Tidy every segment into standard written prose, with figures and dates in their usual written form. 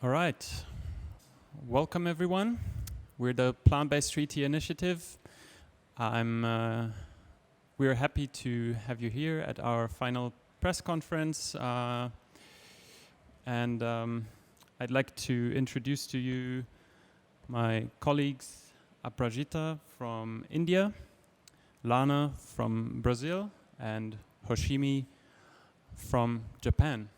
All right. Welcome, everyone. We're the Plant-Based Treaty Initiative. We're happy to have you here at our final press conference. I'd like to introduce to you my colleagues, Aprajita from India, Lana from Brazil, and Hoshimi from Japan.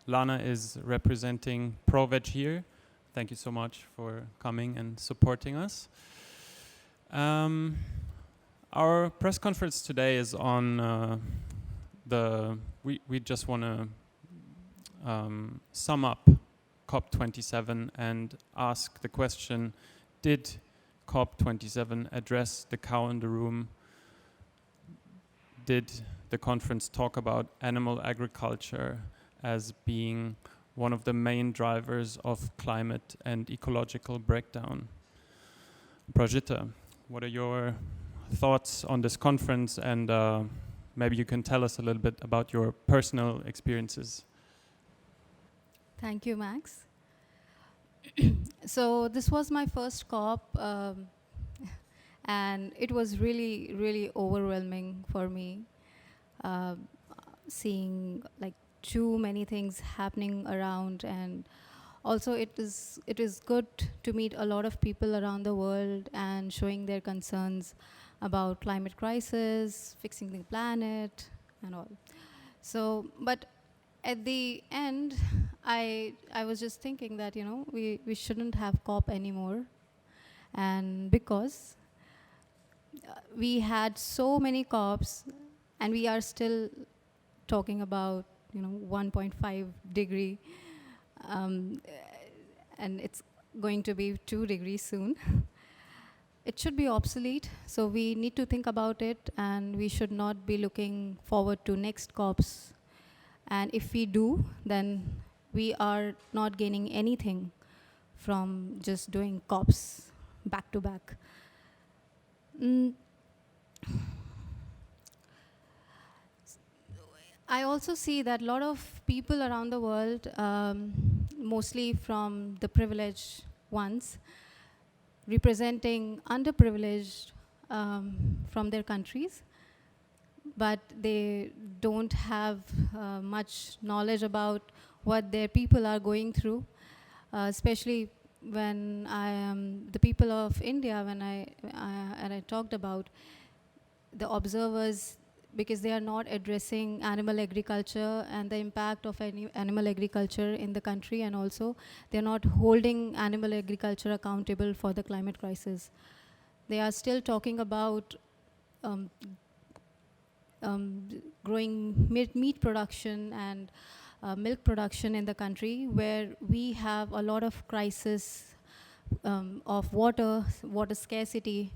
Lana is representing ProVeg here. Thank you so much for coming and supporting us. Our press conference today is on we just want to sum up COP27 and ask the question, did COP27 address the cow in the room? Did the conference talk about animal agriculture as being one of the main drivers of climate and ecological breakdown? Prajita, what are your thoughts on this conference, and maybe you can tell us a little bit about your personal experiences. Thank you, Max. So this was my first COP, and it was really, really overwhelming for me, seeing like too many things happening around, and also it is good to meet a lot of people around the world and showing their concerns about climate crisis, fixing the planet, and all. So, but at the end, I was just thinking that we shouldn't have COP anymore, and because we had so many COPs, and we are still talking about 1.5 degree, and it's going to be 2 degrees soon. It should be obsolete, so we need to think about it, and we should not be looking forward to next COPs. And if we do, then we are not gaining anything from just doing COPs back to back. I also see that a lot of people around the world, mostly from the privileged ones, representing underprivileged from their countries, but they don't have much knowledge about what their people are going through, especially when the people of India, when I talked about the observers, because they are not addressing animal agriculture and the impact of animal agriculture in the country, and also they're not holding animal agriculture accountable for the climate crisis. They are still talking about growing meat production and milk production in the country, where we have a lot of crisis of water scarcity,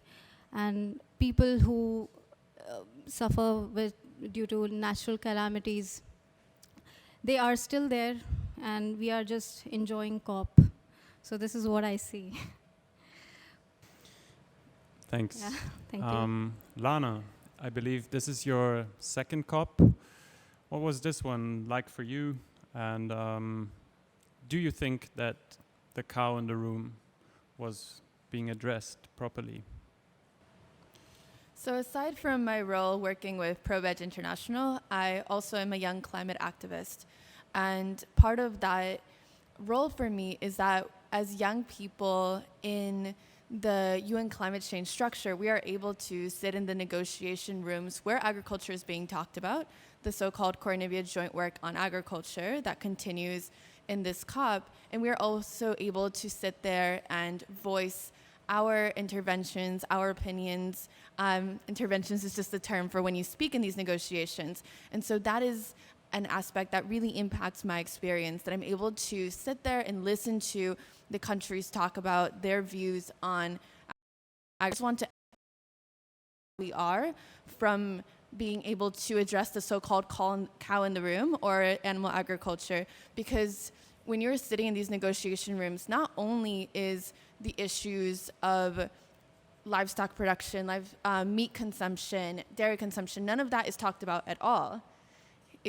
and people who suffer due to natural calamities. They are still there, and we are just enjoying COP. So this is what I see. Thanks. Yeah, thank you. Lana, I believe this is your second COP. What was this one like for you? And do you think that the cow in the room was being addressed properly? So aside from my role working with ProVeg International, I also am a young climate activist. And part of that role for me is that as young people in the UN climate change structure, we are able to sit in the negotiation rooms where agriculture is being talked about, the so-called Cornivia Joint Work on Agriculture that continues in this COP. And we are also able to sit there and voice our interventions, our opinions. Interventions is just the term for when you speak in these negotiations. And so that is an aspect that really impacts my experience, that I'm able to sit there and listen to the countries talk about their views on. I just want to we are from being able to address the so-called cow in the room or animal agriculture, because when you're sitting in these negotiation rooms, not only is the issues of livestock production, meat consumption, dairy consumption, none of that is talked about at all.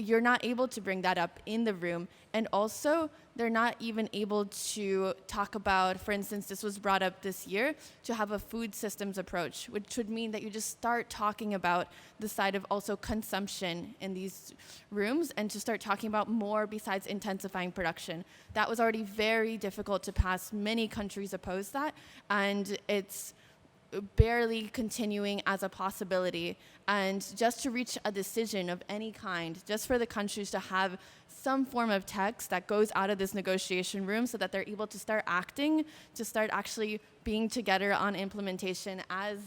you're not able to bring that up in the room. And also, they're not even able to talk about, for instance, this was brought up this year, to have a food systems approach, which would mean that you just start talking about the side of also consumption in these rooms, and to start talking about more besides intensifying production. That was already very difficult to pass. Many countries oppose that, and it's barely continuing as a possibility. And just to reach a decision of any kind, just for the countries to have some form of text that goes out of this negotiation room so that they're able to start acting, to start actually being together on implementation, as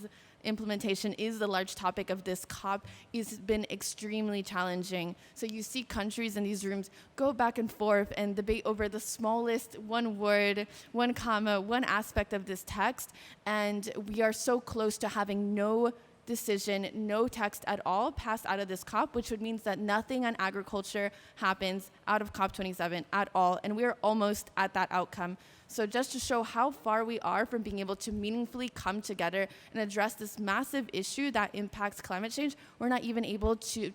implementation is the large topic of this COP, has been extremely challenging. So you see countries in these rooms go back and forth and debate over the smallest one word, one comma, one aspect of this text, and we are so close to having no decision, no text at all passed out of this COP, which would mean that nothing on agriculture happens out of COP27 at all, and we're almost at that outcome. So just to show how far we are from being able to meaningfully come together and address this massive issue that impacts climate change, we're not even able to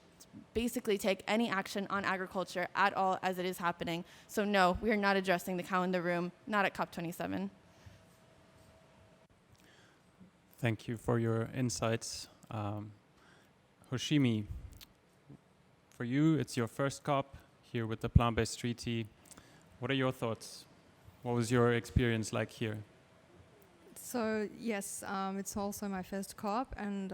basically take any action on agriculture at all as it is happening. So no, we are not addressing the cow in the room, not at COP27. Thank you for your insights. Hoshimi, for you, it's your first COP here with the Plant-Based Treaty. What are your thoughts? What was your experience like here? So yes, it's also my first COP, and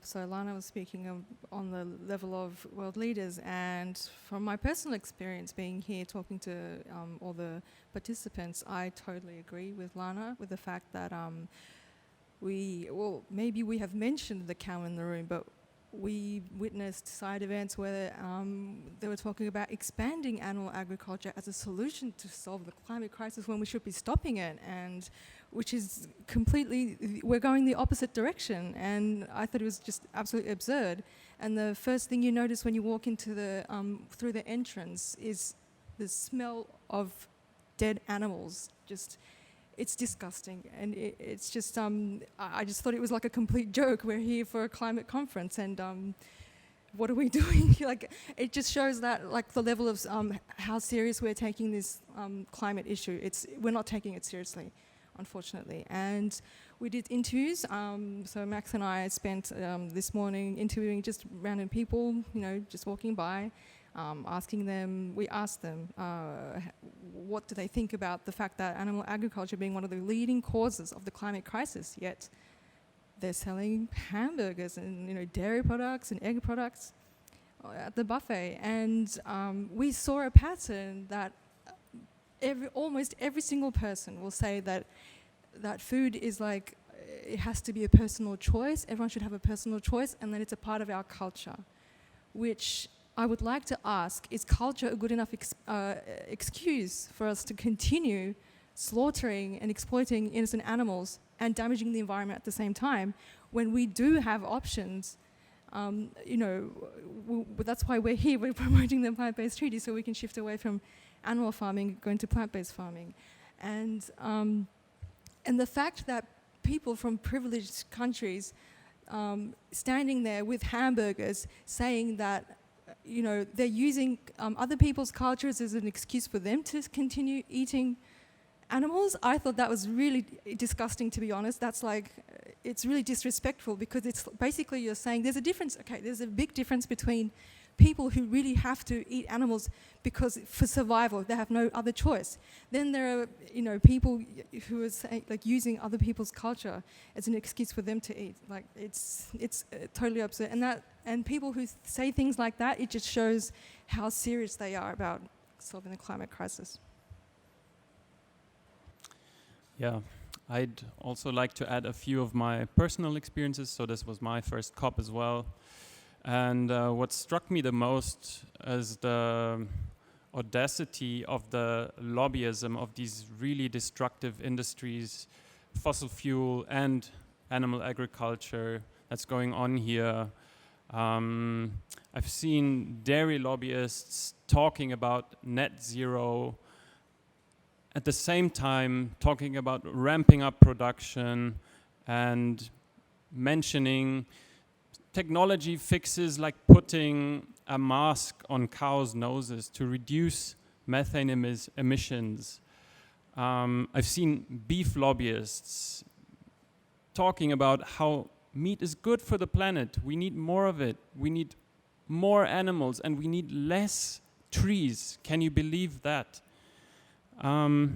so Lana was speaking on the level of world leaders, and from my personal experience being here talking to all the participants, I totally agree with Lana with the fact that maybe we have mentioned the cow in the room, but we witnessed side events where they were talking about expanding animal agriculture as a solution to solve the climate crisis when we should be stopping it, and which is completely, we're going the opposite direction, and I thought it was just absolutely absurd. And the first thing you notice when you walk into the through the entrance is the smell of dead animals. Just, it's disgusting, and it's just, I just thought it was like a complete joke. We're here for a climate conference, and what are we doing? Like, it just shows that, like, the level of how serious we're taking this climate issue. We're not taking it seriously, unfortunately. And we did interviews, so Max and I spent this morning interviewing just random people, just walking by, we asked them what do they think about the fact that animal agriculture being one of the leading causes of the climate crisis, yet they're selling hamburgers and dairy products and egg products at the buffet. And we saw a pattern that almost every single person will say that food is like, it has to be a personal choice, everyone should have a personal choice, and that it's a part of our culture, which I would like to ask, is culture a good enough excuse for us to continue slaughtering and exploiting innocent animals and damaging the environment at the same time, when we do have options? That's why we're here. We're promoting the plant-based treaty so we can shift away from animal farming, going to plant-based farming. And the fact that people from privileged countries standing there with hamburgers saying that they're using other people's cultures as an excuse for them to continue eating animals, I thought that was really disgusting, to be honest. That's like, it's really disrespectful, because it's basically you're saying there's a difference. Okay, there's a big difference between people who really have to eat animals because for survival, they have no other choice. Then there are, people who are using other people's culture as an excuse for them to eat. Like, it's totally absurd. And people who say things like that, it just shows how serious they are about solving the climate crisis. Yeah, I'd also like to add a few of my personal experiences. So this was my first COP as well. And what struck me the most is the audacity of the lobbyism of these really destructive industries, fossil fuel and animal agriculture, that's going on here. I've seen dairy lobbyists talking about net zero, at the same time talking about ramping up production and mentioning technology fixes like putting a mask on cows' noses to reduce methane emissions. I've seen beef lobbyists talking about how meat is good for the planet. We need more of it. We need more animals, and we need less trees. Can you believe that? I've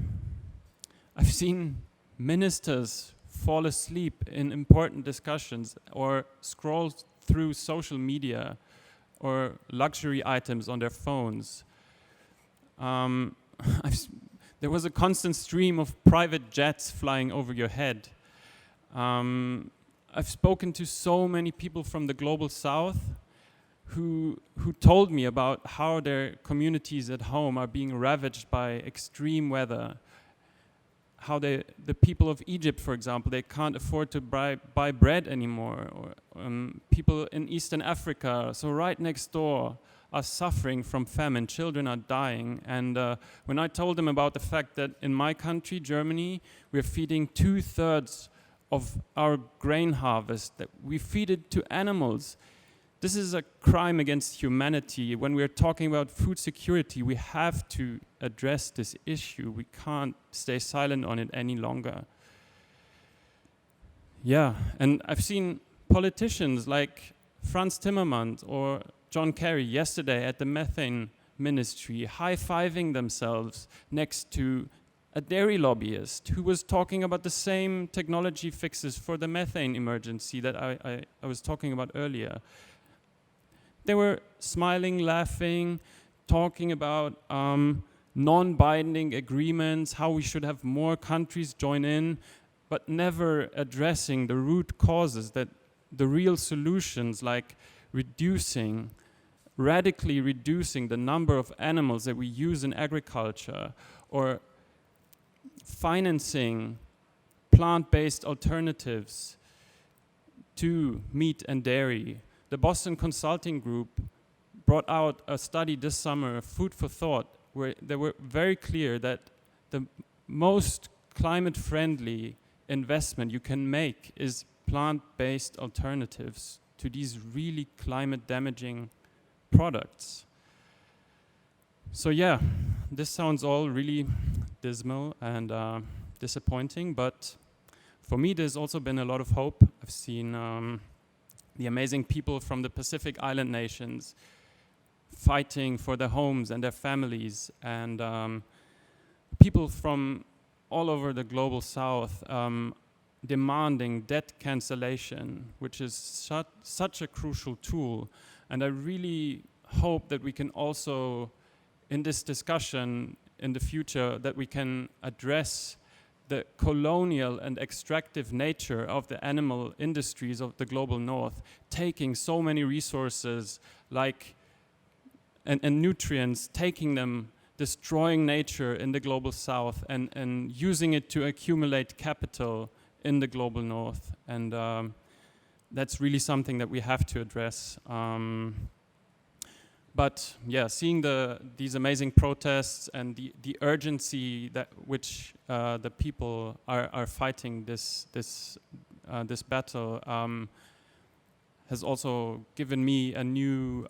seen ministers fall asleep in important discussions or scroll through social media or luxury items on their phones. There was a constant stream of private jets flying over your head. I've spoken to so many people from the global south who told me about how their communities at home are being ravaged by extreme weather. How the people of Egypt, for example, they can't afford to buy bread anymore. Or people in Eastern Africa, so right next door, are suffering from famine. Children are dying. And when I told them about the fact that in my country, Germany, we're feeding 2/3 of our grain harvest, that we feed it to animals. This is a crime against humanity. When we're talking about food security, we have to address this issue. We can't stay silent on it any longer. Yeah, and I've seen politicians like Franz Timmermans or John Kerry yesterday at the methane ministry high-fiving themselves next to a dairy lobbyist who was talking about the same technology fixes for the methane emergency that I was talking about earlier. They were smiling, laughing, talking about non-binding agreements, how we should have more countries join in, but never addressing the root causes, that the real solutions like radically reducing the number of animals that we use in agriculture, or financing plant-based alternatives to meat and dairy. The Boston Consulting Group brought out a study this summer, Food for Thought, where they were very clear that the most climate-friendly investment you can make is plant-based alternatives to these really climate-damaging products. So yeah, this sounds all really dismal and disappointing, but for me there's also been a lot of hope. I've seen the amazing people from the Pacific Island nations fighting for their homes and their families, and people from all over the global south demanding debt cancellation, which is such a crucial tool. And I really hope that we can also, in this discussion in the future, that we can address the colonial and extractive nature of the animal industries of the global north, taking so many resources and nutrients, taking them, destroying nature in the global south, and using it to accumulate capital in the global north. And that's really something that we have to address. But yeah, seeing these amazing protests and the urgency that which the people are fighting this battle has also given me a new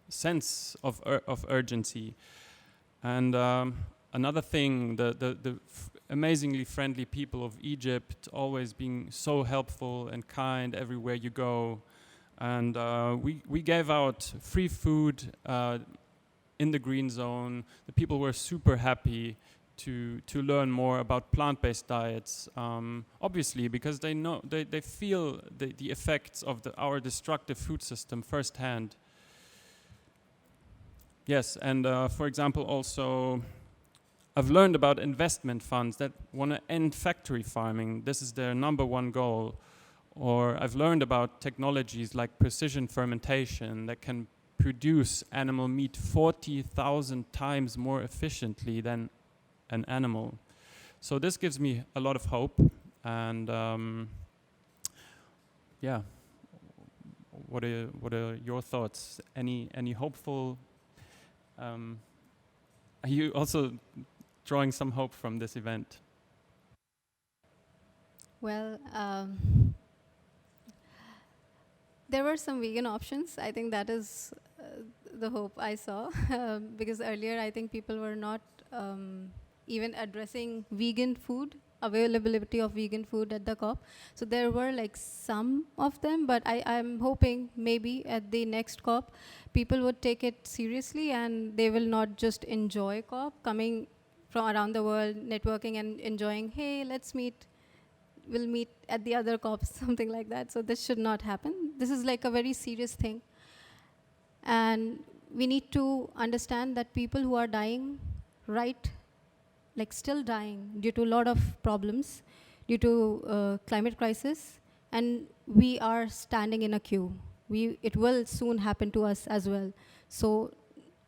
sense of urgency. And another thing, the amazingly friendly people of Egypt, always being so helpful and kind everywhere you go. And we gave out free food in the green zone. The people were super happy to learn more about plant-based diets, obviously, because they know they feel the effects of our destructive food system firsthand. Yes, and for example, also I've learned about investment funds that want to end factory farming. This is their number one goal. Or I've learned about technologies like precision fermentation that can produce animal meat 40,000 times more efficiently than an animal. So this gives me a lot of hope. And yeah, what are your thoughts? Any hopeful? Are you also drawing some hope from this event? Well, There were some vegan options. I think that is the hope I saw. Because earlier, I think people were not even addressing vegan food, availability of vegan food at the COP. So there were like some of them, but I'm hoping maybe at the next COP, people would take it seriously and they will not just enjoy COP, coming from around the world, networking and enjoying, hey, we'll meet at the other COPs, something like that. So this should not happen. This is like a very serious thing. And we need to understand that people who are dying, like still dying due to a lot of problems, due to climate crisis, and we are standing in a queue. It will soon happen to us as well. So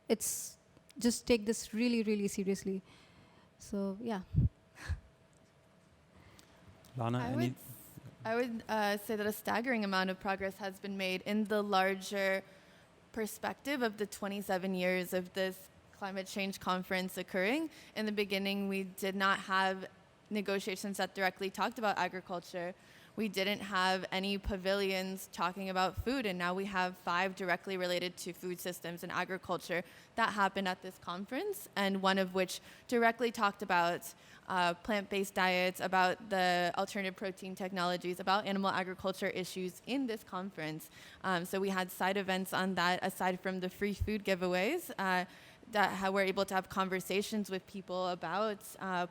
it's just take this really, really seriously. So yeah. Lana, I would say that a staggering amount of progress has been made in the larger perspective of the 27 years of this climate change conference occurring. In the beginning, we did not have negotiations that directly talked about agriculture. We didn't have any pavilions talking about food, and now we have 5 directly related to food systems and agriculture that happened at this conference, and one of which directly talked about plant-based diets, about the alternative protein technologies, about animal agriculture issues in this conference. So we had side events on that, aside from the free food giveaways, that we're able to have conversations with people about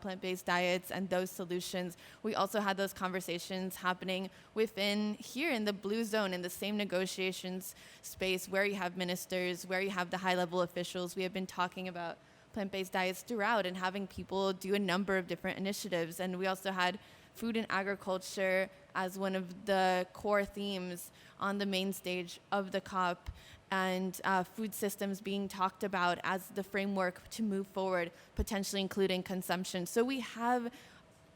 plant-based diets and those solutions. We also had those conversations happening within here in the blue zone, in the same negotiations space where you have ministers, where you have the high-level officials. We have been talking about plant-based diets throughout and having people do a number of different initiatives. And we also had food and agriculture as one of the core themes on the main stage of the COP, and food systems being talked about as the framework to move forward, potentially including consumption. So we have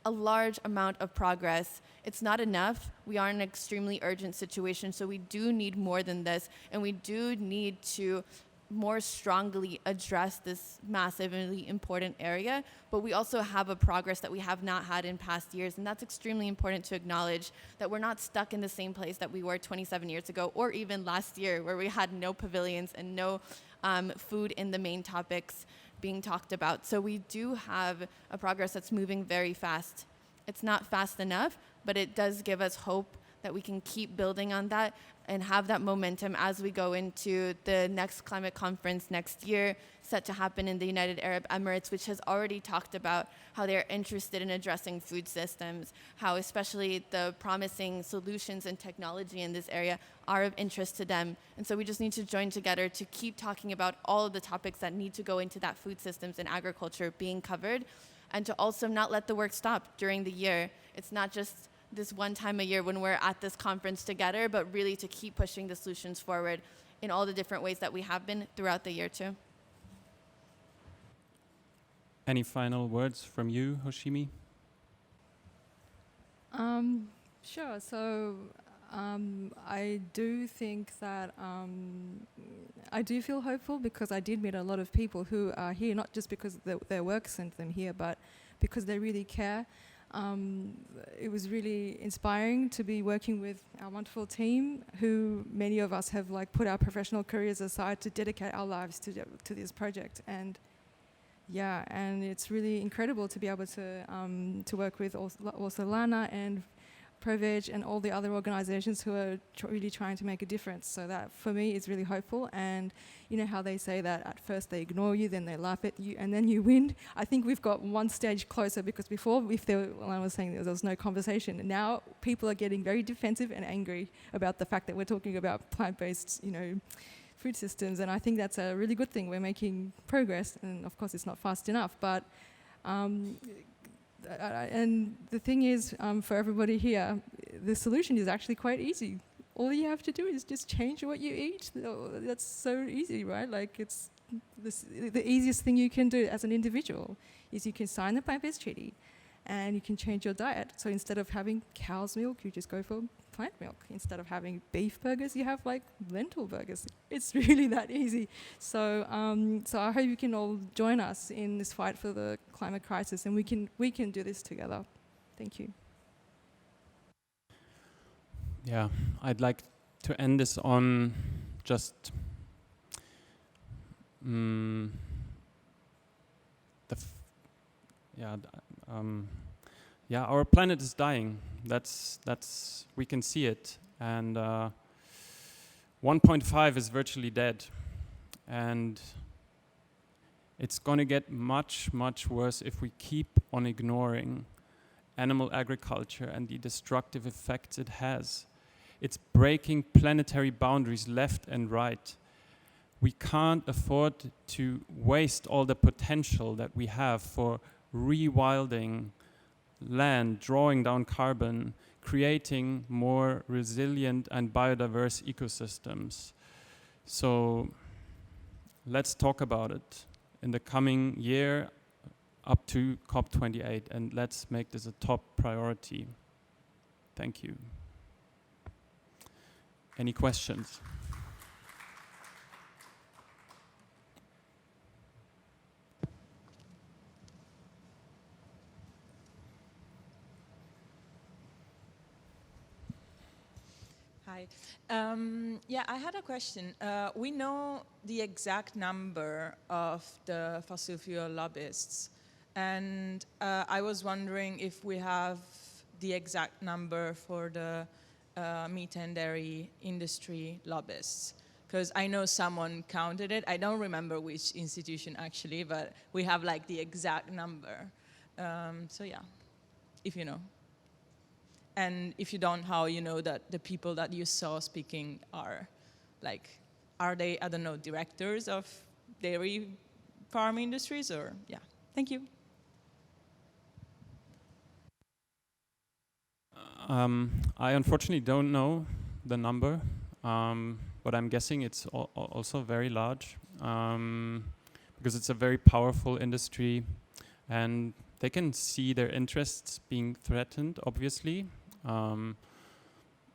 a large amount of progress. It's not enough. We are in an extremely urgent situation, so we do need more than this, and we do need to more strongly address this massively important area, but we also have a progress that we have not had in past years, and that's extremely important to acknowledge, that we're not stuck in the same place that we were 27 years ago, or even last year, where we had no pavilions and no food in the main topics being talked about. So we do have a progress that's moving very fast. It's not fast enough, but it does give us hope that we can keep building on that and have that momentum as we go into the next climate conference next year, set to happen in the United Arab Emirates, which has already talked about how they're interested in addressing food systems, how especially the promising solutions and technology in this area are of interest to them. And so we just need to join together to keep talking about all of the topics that need to go into that food systems and agriculture being covered, and to also not let the work stop during the year. It's not just this one time a year when we're at this conference together, but really to keep pushing the solutions forward in all the different ways that we have been throughout the year too. any final words from you, Hoshimi? Sure. So I do think that I do feel hopeful, because I did meet a lot of people who are here not just because their work sent them here, but because they really care. It was really inspiring to be working with our wonderful team, who many of us have like put our professional careers aside to dedicate our lives to this project. And yeah, and it's really incredible to be able to work with also Lana and ProVeg and all the other organizations who are really trying to make a difference. So that for me is really hopeful. And you know how they say that at first they ignore you, then they laugh at you, and then you win? I think we've got one stage closer, because before, I was saying there was no conversation. And now people are getting very defensive and angry about the fact that we're talking about plant-based, food systems. And I think that's a really good thing. We're making progress, and of course it's not fast enough, but and the thing is, for everybody here, the solution is actually quite easy. All you have to do is just change what you eat. That's so easy, right? Like, it's the easiest thing you can do as an individual is you can sign the plant-based treaty and you can change your diet. So instead of having cow's milk, you just go for plant milk. Instead of having beef burgers, you have like lentil burgers. It's really that easy. So so I hope you can all join us in this fight for the climate crisis, and we can do this together. Thank you. Yeah, I'd like to end this on just our planet is dying. That's we can see it, and 1.5 is virtually dead, and it's going to get much, much worse if we keep on ignoring animal agriculture and the destructive effects it has. It's breaking planetary boundaries left and right. We can't afford to waste all the potential that we have for rewilding land, drawing down carbon, creating more resilient and biodiverse ecosystems. So let's talk about it in the coming year up to COP28, and let's make this a top priority. Thank you. Any questions? Hi. I had a question. We know the exact number of the fossil fuel lobbyists, and I was wondering if we have the exact number for the meat and dairy industry lobbyists, because I know someone counted it. I don't remember which institution actually, but we have like the exact number. If you know. And if you don't, how you know that the people that you saw speaking are they, I don't know, directors of dairy farm industries, or, yeah. Thank you. I unfortunately don't know the number, but I'm guessing it's also very large, because it's a very powerful industry, and they can see their interests being threatened, obviously.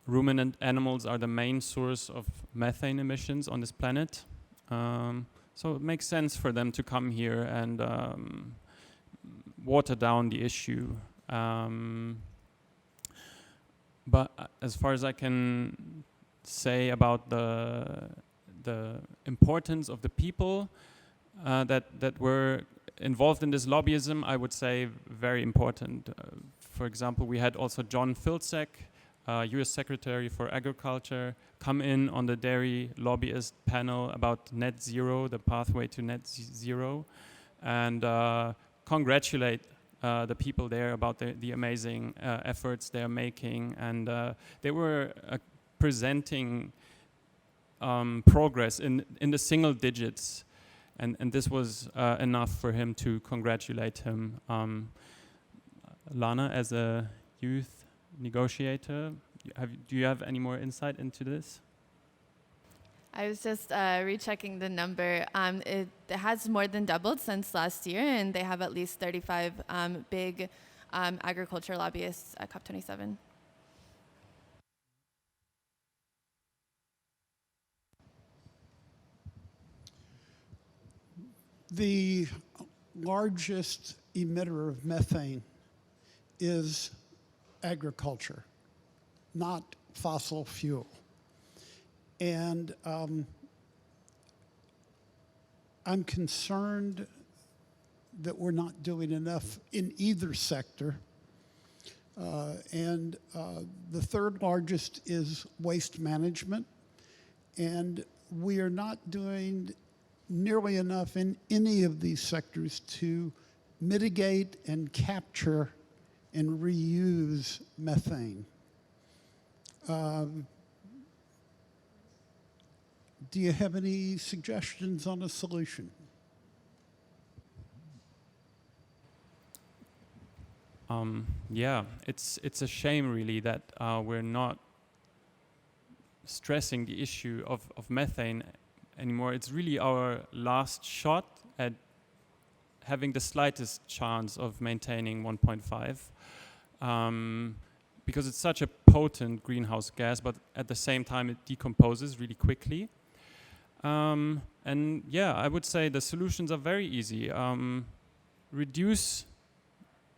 Ruminant animals are the main source of methane emissions on this planet. So it makes sense for them to come here and water down the issue. But as far as I can say about the importance of the people that were involved in this lobbyism, I would say very important. For example, we had also John Filczek, US Secretary for Agriculture, come in on the dairy lobbyist panel about net zero, the pathway to net zero, and congratulate the people there about the amazing efforts they're making. And they were presenting progress in the single digits. And this was enough for him to congratulate him. Lana, as a youth negotiator, do you have any more insight into this? I was just rechecking the number. It has more than doubled since last year, and they have at least 35 big agriculture lobbyists at COP27. The largest emitter of methane is agriculture, not fossil fuel. And I'm concerned that we're not doing enough in either sector. The third largest is waste management. And we are not doing nearly enough in any of these sectors to mitigate and capture and reuse methane. Do you have any suggestions on a solution? It's a shame really that we're not stressing the issue of methane anymore. It's really our last shot at having the slightest chance of maintaining 1.5, because it's such a potent greenhouse gas, but at the same time it decomposes really quickly. I would say the solutions are very easy. Reduce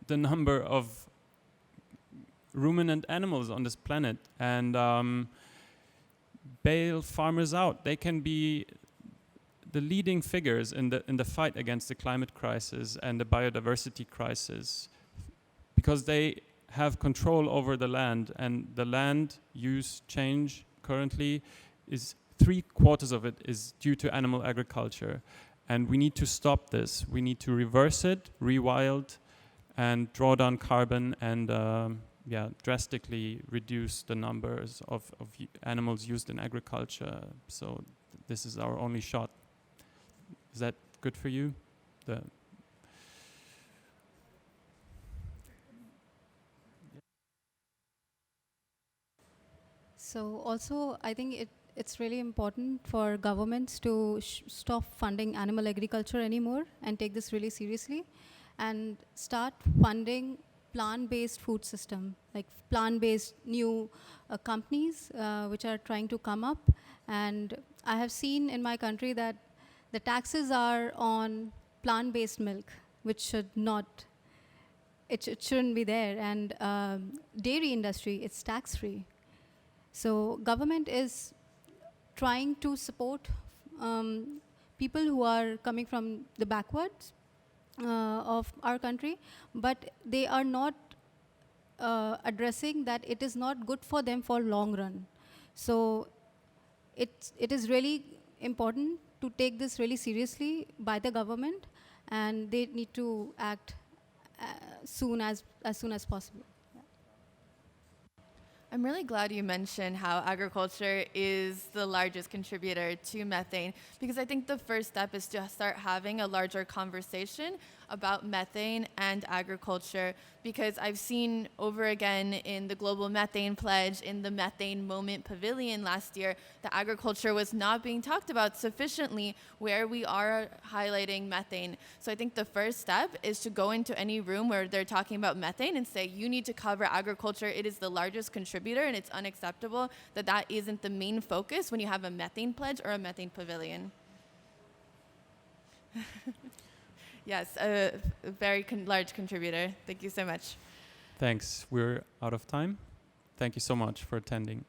the number of ruminant animals on this planet, and bail farmers out. They can be the leading figures in the fight against the climate crisis and the biodiversity crisis, because they have control over the land, and the land use change currently is 3/4 of it is due to animal agriculture. And we need to stop this. We need to reverse it, rewild, and draw down carbon and drastically reduce the numbers of animals used in agriculture. So this is our only shot. Is that good for you? So also, I think it's really important for governments to stop funding animal agriculture anymore and take this really seriously and start funding plant-based food system, like plant-based new companies which are trying to come up. And I have seen in my country that the taxes are on plant-based milk, which should not, it shouldn't be there. And dairy industry, it's tax-free. So government is trying to support people who are coming from the backwards of our country, but they are not addressing that it is not good for them for long run. So it is really important to take this really seriously by the government, and they need to act as soon as possible. I'm really glad you mentioned how agriculture is the largest contributor to methane, because I think the first step is to start having a larger conversation about methane and agriculture, because I've seen over again in the Global Methane Pledge, in the Methane Moment Pavilion last year, that agriculture was not being talked about sufficiently where we are highlighting methane. So I think the first step is to go into any room where they're talking about methane and say, you need to cover agriculture. It is the largest contributor, and it's unacceptable that that isn't the main focus when you have a methane pledge or a methane pavilion. Yes, a very large contributor. Thank you so much. Thanks. We're out of time. Thank you so much for attending.